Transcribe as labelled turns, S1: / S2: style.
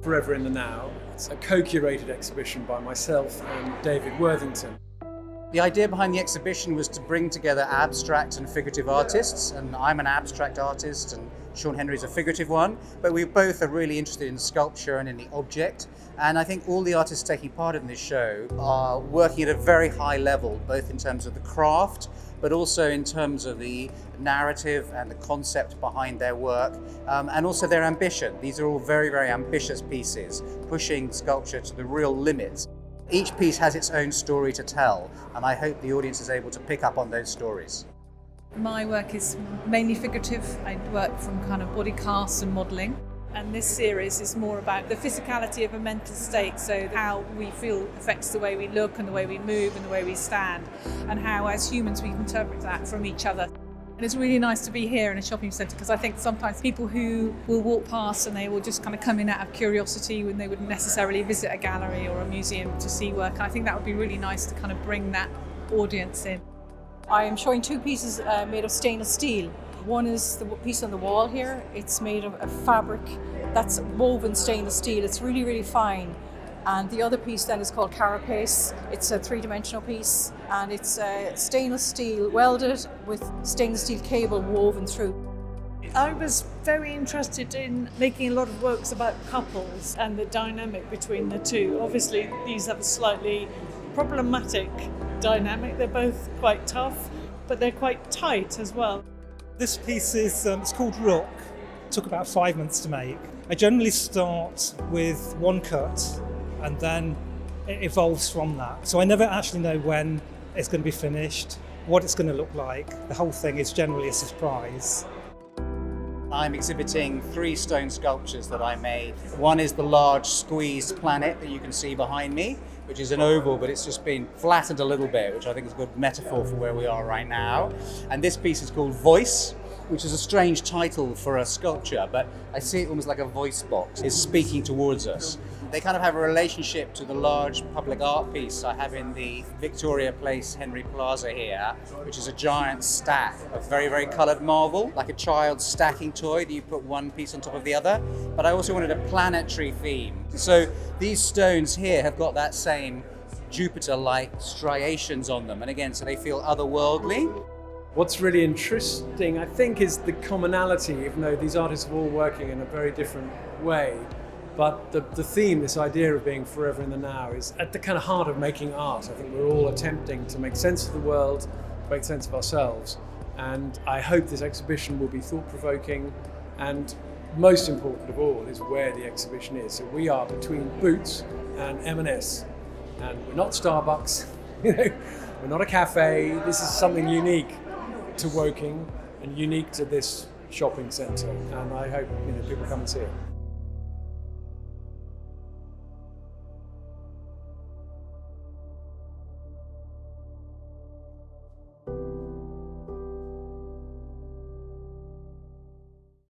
S1: Forever in the Now. It's a co-curated exhibition by myself and David Worthington.
S2: The idea behind the exhibition was to bring together abstract and figurative artists, and I'm an abstract artist and Sean Henry's a figurative one, but we both are really interested in sculpture and in the object. And I think all the artists taking part in this show are working at a very high level, both in terms of the craft, but also in terms of the narrative and the concept behind their work, and also their ambition. These are all very, very ambitious pieces, pushing sculpture to the real limits. Each piece has its own story to tell, and I hope the audience is able to pick up on those stories.
S3: My work is mainly figurative. I work from kind of body casts and modelling. And this series is more about the physicality of a mental state, so how we feel affects the way we look and the way we move and the way we stand, and how as humans we interpret that from each other. And it's really nice to be here in a shopping centre, because I think sometimes people who will walk past and they will just kind of come in out of curiosity when they wouldn't necessarily visit a gallery or a museum to see work. And I think that would be really nice to kind of bring that audience in.
S4: I am showing two pieces made of stainless steel. One is the piece on the wall here. It's made of a fabric that's woven stainless steel. It's really, really fine. And the other piece then is called carapace. It's a three-dimensional piece, and it's stainless steel welded with stainless steel cable woven through.
S5: I was very interested in making a lot of works about couples and the dynamic between the two. Obviously, these have a slightly problematic dynamic. They're both quite tough, but they're quite tight as well.
S6: This piece is it's called Rook. It took about 5 months to make. I generally start with one cut and then it evolves from that. So I never actually know when it's going to be finished, what it's going to look like. The whole thing is generally a surprise.
S2: I'm exhibiting 3 stone sculptures that I made. One is the large squeezed planet that you can see behind me, which is an oval, but it's just been flattened a little bit, which I think is a good metaphor for where we are right now. And this piece is called Voice, which is a strange title for a sculpture, but I see it almost like a voice box. It's speaking towards us. They kind of have a relationship to the large public art piece I have in the Victoria Place Henry Plaza here, which is a giant stack of very, very coloured marble, like a child's stacking toy that you put one piece on top of the other. But I also wanted a planetary theme. So these stones here have got that same Jupiter-like striations on them, and again, so they feel otherworldly.
S1: What's really interesting, I think, is the commonality, even though these artists are all working in a very different way. But the theme, this idea of being forever in the now, is at the kind of heart of making art. I think we're all attempting to make sense of the world, make sense of ourselves. And I hope this exhibition will be thought-provoking, and most important of all is where the exhibition is. So we are between Boots and M&S, and we're not Starbucks, we're not a cafe. This is something unique to Woking and unique to this shopping centre, and I hope people come and see it.